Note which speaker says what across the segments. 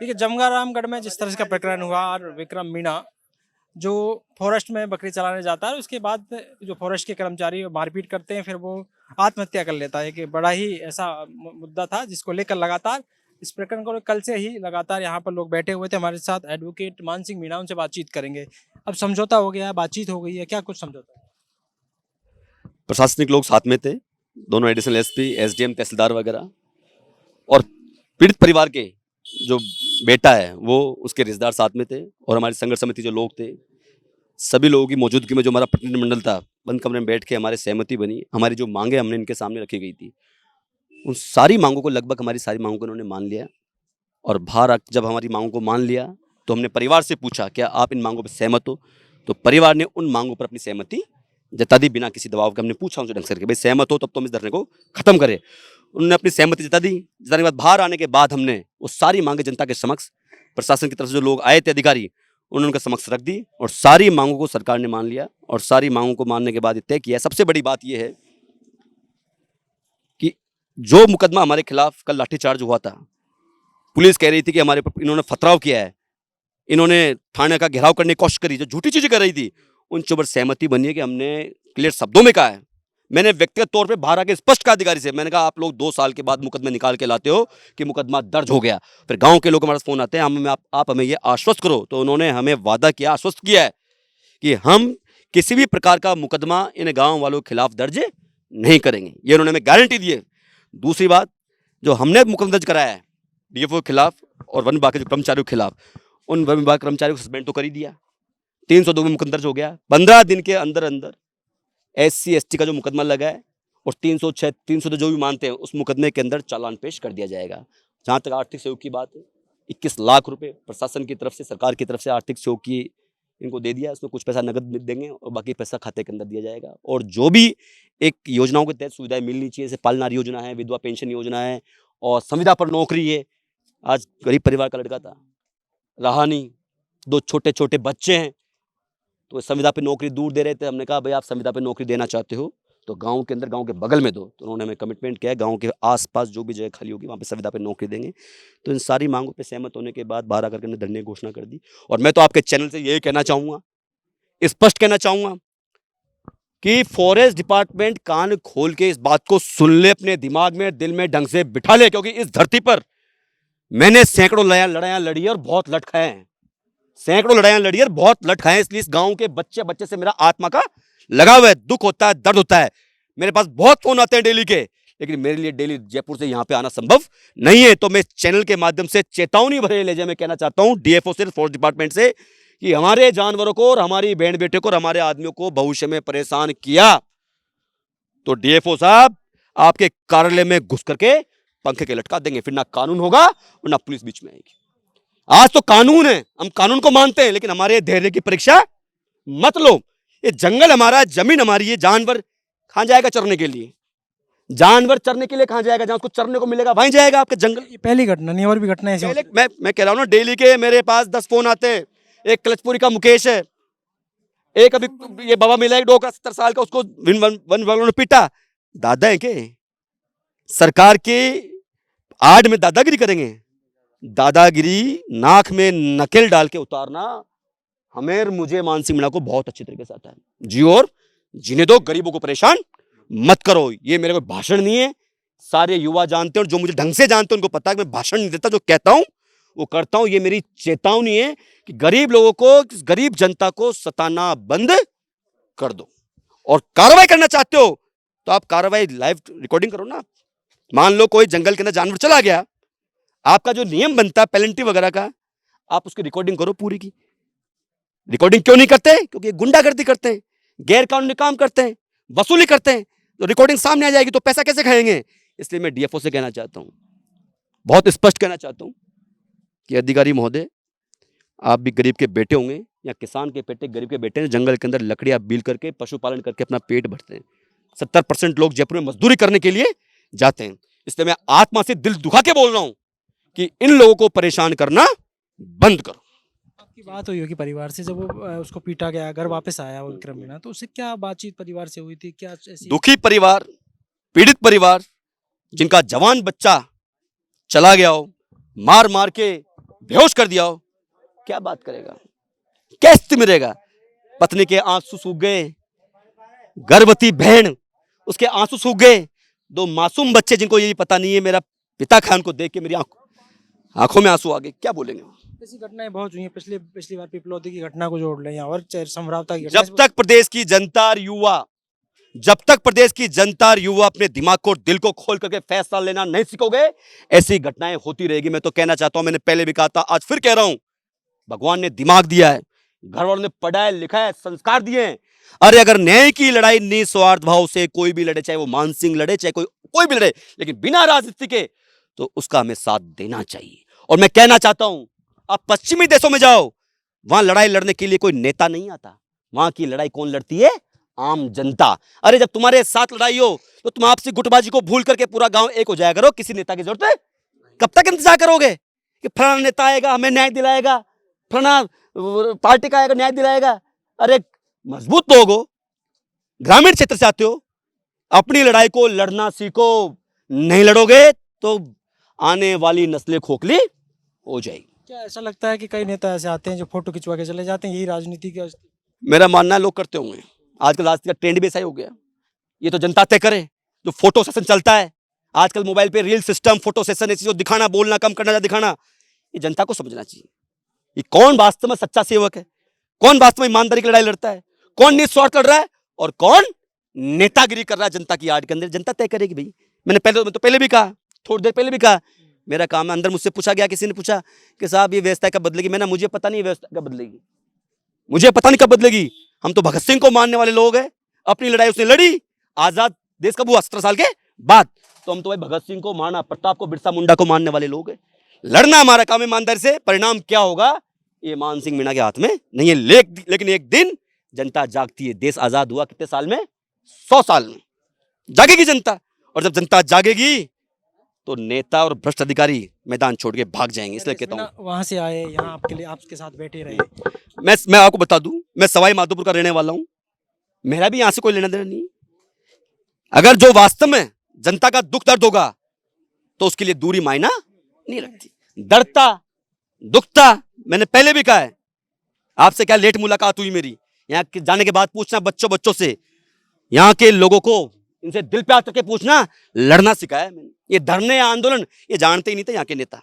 Speaker 1: देखिए, जमगारामगढ़ में जिस तरह का प्रकरण हुआ और विक्रम मीणा जो फॉरेस्ट में बकरी चलाने जाता है, उसके बाद जो फॉरेस्ट के कर्मचारी मारपीट करते हैं, फिर वो आत्महत्या कर लेता है कि बड़ा ही ऐसा मुद्दा था जिसको लेकर लगातार इस प्रकरण को कल से ही लगातार यहाँ पर लोग बैठे हुए थे। हमारे साथ एडवोकेट मान सिंह मीणा, उनसे बातचीत करेंगे। अब समझौता हो गया है, बातचीत हो गई है, क्या कुछ समझौता?
Speaker 2: प्रशासनिक लोग साथ में थे, दोनों एडिशनल एसपी, एसडीएम, तहसीलदार वगैरह, और पीड़ित परिवार के जो बेटा है वो उसके रिश्तेदार साथ में थे, और हमारी संघर्ष समिति जो लोग थे, सभी लोगों की मौजूदगी में जो हमारा प्रतिनिधिमंडल था, बंद कमरे में बैठ के हमारे सहमति बनी। हमारी जो मांगे हमने इनके सामने रखी गई थी, उन सारी मांगों को, लगभग हमारी सारी मांगों को इन्होंने मान लिया। और बाहर जब हमारी मांगों को मान लिया तो हमने परिवार से पूछा, क्या आप इन मांगों पर सहमत हो? तो परिवार ने उन मांगों पर अपनी सहमति जता दी, बिना किसी दबाव के। हमने पूछा उनसे ढंग से कि भाई सहमत हो तब तो हम इस धरने को खत्म करें। उन्होंने अपनी सहमति जता दी। जताने के बाद बाहर आने के बाद हमने वो सारी मांगे जनता के समक्ष, प्रशासन की तरफ से जो लोग आए थे अधिकारी, उन्होंने उनके समक्ष रख दी, और सारी मांगों को सरकार ने मान लिया। और सारी मांगों को मानने के बाद तय किया, सबसे बड़ी बात यह है कि जो मुकदमा हमारे खिलाफ कल लाठीचार्ज हुआ था, पुलिस कह रही थी कि हमारे पर इन्होंने फतराव किया है, इन्होंने थाने का घेराव करने की कोशिश करी, जो झूठी चीजें कर रही थी, उन पर सहमति बनी है कि हमने क्लियर शब्दों में कहा है। मैंने व्यक्तिगत तौर पे बाहर आके स्पष्ट कहा अधिकारी से, मैंने कहा आप लोग 2 साल के बाद मुकदमे निकाल के लाते हो कि मुकदमा दर्ज हो गया। फिर गांव के लोग हमारे फोन आते हैं, आप हमें ये आश्वस्त करो। तो उन्होंने हमें वादा किया, आश्वस्त किया है कि हम किसी भी प्रकार का मुकदमा इन गाँव वालों के खिलाफ दर्ज नहीं करेंगे, ये उन्होंने हमें गारंटी दी है। दूसरी बात, जो हमने मुकदमा दर्ज कराया है डीएफओ के खिलाफ और वन विभाग के जो कर्मचारियों के खिलाफ, उन वन विभाग कर्मचारियों को सस्पेंड तो कर ही दिया, 302 में मुकदमा दर्ज हो गया। 15 दिन के अंदर अंदर SC ST का जो मुकदमा लगा है और 306 302 जो भी मानते हैं, उस मुकदमे के अंदर चालान पेश कर दिया जाएगा। जहां तक आर्थिक सहयोग की बात है, 21 लाख रुपए प्रशासन की तरफ से, सरकार की तरफ से आर्थिक सहयोग की इनको दे दिया। इसमें कुछ पैसा नगद देंगे और बाकी पैसा खाते के अंदर दिया जाएगा। और जो भी एक योजनाओं के तहत सुविधाएं मिलनी चाहिए, जैसे पालनारी योजना है, विधवा पेंशन योजना है, और संविदा पर नौकरी है। आज गरीब परिवार का लड़का था, रहा नहीं, 2 छोटे छोटे बच्चे हैं, तो संविदा पे नौकरी दूर दे रहे थे। हमने कहा भाई आप संविदा पे नौकरी देना चाहते हो तो गांव के अंदर, गांव के बगल में दो। तो उन्होंने हमें कमिटमेंट किया है, गांव के आसपास जो भी जगह खाली होगी वहां पे संविदा पे नौकरी देंगे। तो इन सारी मांगों पे सहमत होने के बाद बाहर आकर के धरने की घोषणा कर दी। और मैं तो आपके चैनल से यही कहना चाहूंगा, स्पष्ट कहना चाहूंगा कि फॉरेस्ट डिपार्टमेंट कान खोल के इस बात को सुन ले, अपने दिमाग में, दिल में ढंग से बिठा ले, क्योंकि इस धरती पर मैंने सैकड़ों लड़ाइयां लड़ी और बहुत लट खाए हैं, सैकड़ों लड़ाइयां लड़ी और बहुत लट खाए हैं। इसलिए इस गांव के बच्चे बच्चे से मेरा आत्मा का लगाव है, दुख होता है, दर्द होता है। मेरे पास बहुत फोन आते हैं डेली के, लेकिन मेरे लिए डेली जयपुर से यहां पे आना संभव नहीं है। तो मैं चैनल के माध्यम से चेतावनी भरे लहजे में कहना चाहता हूं डीएफओ से, फॉरेस्ट डिपार्टमेंट से, कि हमारे जानवरों को और हमारी बहन बेटे को और हमारे आदमियों को भविष्य में परेशान किया तो डीएफओ साहब आपके कार्यालय में घुस करके पंखे के लटका देंगे। फिर ना कानून होगा और ना पुलिस बीच में आएगी। आज तो कानून है, हम कानून को मानते हैं, लेकिन हमारे धैर्य की परीक्षा मत लो। ये जंगल हमारा, जमीन हमारी है, जानवर कहां जाएगा चरने के लिए? जानवर चरने के लिए कहां जाएगा? जहां उसको चरने को मिलेगा वहीं जाएगा आपके जंगल।
Speaker 1: ये पहली घटना नहीं, और भी घटनाएं ऐसी होती हैं।
Speaker 2: मैं कह रहा हूं ना, डेली के मेरे पास 10 फोन आते हैं। एक कलचपुरी का मुकेश है, एक अभी ये बाबा मिला एक डोका 70 साल का, उसको वन विभाग ने पीटा। दादा है के सरकार के आड़ में दादागिरी करेंगे? दादागिरी नाक में नकेल डाल के उतारना हमें, मुझे मान सिंह मीणा को बहुत अच्छी तरीके से आता है जी। और जिन्हें दो, गरीबों को परेशान मत करो। ये मेरे को भाषण नहीं है, सारे युवा जानते हैं, और जो मुझे ढंग से जानते हैं उनको पता है कि मैं भाषण नहीं देता, जो कहता हूं वो करता हूं। ये मेरी चेतावनी है कि गरीब लोगों को, गरीब जनता को सताना बंद कर दो। और कार्रवाई करना चाहते हो तो आप कार्रवाई लाइव रिकॉर्डिंग करो ना। मान लो कोई जंगल के अंदर जानवर चला गया, आपका जो नियम बनता है पेनल्टी वगैरह का, आप उसकी रिकॉर्डिंग करो पूरी की। रिकॉर्डिंग क्यों नहीं करते? क्योंकि गुंडागर्दी करते हैं, गैर कानूनी काम करते हैं, वसूली करते हैं। तो रिकॉर्डिंग सामने आ जाएगी तो पैसा कैसे खाएंगे? इसलिए मैं डीएफओ से कहना चाहता हूं, बहुत स्पष्ट कहना चाहता हूं कि अधिकारी महोदय, आप भी गरीब के बेटे होंगे, या किसान के बेटे, गरीब के बेटे हैं, जंगल के अंदर लकड़ियां बील करके पशुपालन करके अपना पेट भरते हैं। 70% लोग जयपुर में मजदूरी करने के लिए जाते हैं। इसलिए मैं आत्मा से दिल दुखा के बोल रहा हूं कि इन लोगों को परेशान करना बंद करो।
Speaker 1: आपकी बात हुई होगी परिवार से, जब वो उसको पीटा गया, घर वापस आया वो विक्रम मीणा, तो उससे क्या बातचीत परिवार से हुई थी? क्या ऐसी
Speaker 2: दुखी परिवार, पीड़ित परिवार, जिनका जवान बच्चा चला गया हो, मार मार के बेहोश कर दिया हो, क्या बात करेगा, क्या स्थिति में रहेगा। पत्नी के आंसू सूख गए, गर्भवती बहन उसके आंसू सूख गए, दो मासूम बच्चे जिनको ये पता नहीं है मेरा पिता खान को देख के मेरी आंखों में आंसू आ गए, क्या बोलेंगे।
Speaker 1: ऐसी घटनाएं बहुत हुई हैं। पिछली बार पिपलौदी की घटना को जोड़ लें और समरावता की
Speaker 2: जब तक प्रदेश की जनता और युवा, जब तक प्रदेश की जनता और युवा अपने दिमाग को दिल को खोल करके फैसला लेना नहीं सीखोगे, ऐसी घटनाएं होती रहेगी। मैं तो कहना चाहता हूं, मैंने पहले भी कहा था, आज फिर कह रहा हूं, भगवान ने दिमाग दिया है, घर वालों ने पढ़ाया लिखा है, संस्कार दिए हैं। अरे अगर न्याय की लड़ाई निस्वार्थ भाव से कोई भी लड़े, चाहे वो मान सिंह लड़े, चाहे कोई भी लड़े, लेकिन बिना राजनीति के, तो उसका हमें साथ देना चाहिए। और मैं कहना चाहता हूं, आप पश्चिमी देशों में जाओ, वहां लड़ाई लड़ने के लिए कोई नेता नहीं आता, वहां की लड़ाई कौन लड़ती है, आम जनता। अरे जब तुम्हारे साथ लड़ाई हो तो तुम आपसी गुटबाजी को भूल करके पूरा गांव एक हो जाया करो, किसी नेता की जरूरत है। कब तक इंतजार करोगे कि फलाना नेता आएगा हमें न्याय दिलाएगा, फलाना पार्टी का आएगा न्याय दिलाएगा। अरे मजबूत लोग हो, ग्रामीण क्षेत्र से आते हो, अपनी लड़ाई को लड़ना सीखो, नहीं लड़ोगे तो आने वाली नस्लें खोखली हो जाएगी।
Speaker 1: क्या ऐसा लगता है कि कई नेता ऐसे आते हैं जो फोटो खिंचवा के चले जाते हैं, यही राजनीति का?
Speaker 2: मेरा मानना है लोग करते होंगे, आजकल राजनीति का ट्रेंड भी ऐसा ही हो गया। ये तो जनता तय करे, जो फोटो सेशन चलता है आजकल मोबाइल पे, रील सिस्टम, फोटो सेशन, ऐसी जो दिखाना, बोलना कम करना, दिखाना, ये जनता को समझना चाहिए। ये कौन वास्तव में सच्चा सेवक है, कौन वास्तव में ईमानदारी की लड़ाई लड़ता है, कौन निस्वार्थ लड़ रहा है और कौन नेतागिरी कर रहा है जनता की आड़ के अंदर, जनता तय करेगी भाई। मैं तो पहले भी कहा, थोड़ी देर पहले भी कहा, मेरा काम है। अंदर मुझसे पूछा गया, किसी ने पूछा कि साहब ये व्यवस्था कब बदलेगी, मैंने मुझे पता नहीं व्यवस्था कब बदलेगी, मुझे पता नहीं कब बदलेगी। हम तो भगत सिंह को मानने वाले लोग हैं, अपनी लड़ाई उसने लड़ी, आजाद देश कब हुआ, 17 साल के बाद। तो हम तो भाई भगत सिंह को माना, प्रताप को, बिरसा मुंडा को मानने वाले लोग हैं। लड़ना हमारा काम है ईमानदारी से, परिणाम क्या होगा ये मान सिंह मीणा के हाथ में नहीं है। लेकिन एक दिन जनता जागती है। देश आजाद हुआ कितने साल में, 100 साल में जागेगी जनता। और जब जनता जागेगी तो नेता और भ्रष्ट अधिकारी मैदान छोड़ के भाग जाएंगे। इसलिए कहता हूँ,
Speaker 1: वहां से आए यहाँ आपके लिए, आपके साथ बैठे रहे।
Speaker 2: मैं आपको बता दूं, मैं सवाई माधोपुर का रहने वाला हूं, मेरा भी यहां से कोई लेना देना नहीं। अगर जो वास्तव में जनता का दुख दर्द होगा तो उसके लिए दूरी मायना नहीं रखती। डरता दुखता, मैंने पहले भी कहा है, आपसे क्या लेट मुलाकात हुई मेरी, यहाँ जाने के बाद पूछना बच्चों से, यहाँ के लोगों को इनसे दिल पे हाथ करके पूछना, लड़ना सिखाया मैंने। ये धरने आंदोलन ये जानते ही नहीं थे यहाँ के नेता।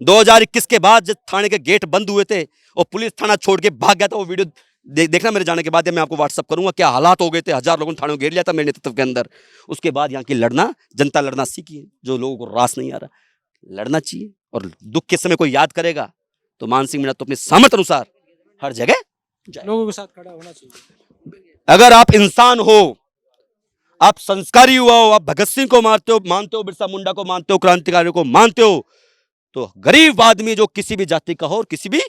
Speaker 2: 2021 के बाद जब थाने के गेट बंद हुए थे और पुलिस थाना छोड़ के भाग गया था, वो वीडियो देखना मेरे जाने के बाद, मैं आपको व्हाट्सअप करूंगा, क्या हालात हो गए थे। 1000 लोगों ने थाने को घेर लिया था मेरे नेतृत्व के अंदर। उसके बाद यहाँ की लड़ना, जनता लड़ना सीखी है। जो लोगों को रास नहीं आ रहा, लड़ना चाहिए। और दुख के समय कोई याद करेगा तो मान सिंह मीणा तो अपने सामर्थ्य अनुसार हर जगह
Speaker 1: लोगों के साथ खड़ा होना चाहिए।
Speaker 2: अगर आप इंसान हो, आप संस्कारी हुआ हो, आप भगत सिंह को मानते हो, बिरसा मुंडा को मानते हो, क्रांतिकारियों को मानते हो, तो गरीब आदमी जो किसी भी जाति का हो और किसी भी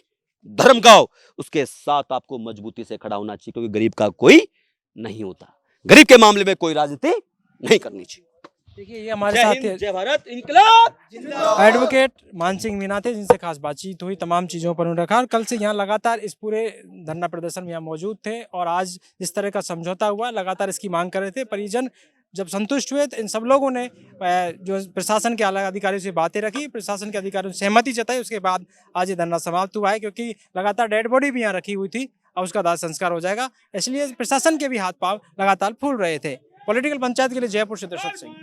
Speaker 2: धर्म का हो, उसके साथ आपको मजबूती से खड़ा होना चाहिए, क्योंकि गरीब का कोई नहीं होता। गरीब के मामले में कोई राजनीति नहीं करनी चाहिए।
Speaker 1: देखिए, ये हमारे साथ
Speaker 2: जय भारत, इंकलाब।
Speaker 1: एडवोकेट मान सिंह मीणा थे, जिनसे खास बातचीत हुई, तमाम चीज़ों पर उन्होंने रखा। और कल से यहाँ लगातार इस पूरे धरना प्रदर्शन में यहाँ मौजूद थे और आज जिस तरह का समझौता हुआ, लगातार इसकी मांग कर रहे थे। परिजन जब संतुष्ट हुए तो इन सब लोगों ने जो प्रशासन के आला अधिकारियों से बातें रखी, प्रशासन के अधिकारियों से सहमति जताई, उसके बाद आज ये धरना समाप्त हुआ है। क्योंकि लगातार डेड बॉडी भी यहाँ रखी हुई थी, अब उसका दाह संस्कार हो जाएगा, इसलिए प्रशासन के भी हाथ पांव लगातार फूल रहे थे। पॉलिटिकल पंचायत के लिए जयपुर से दर्शक सिंह।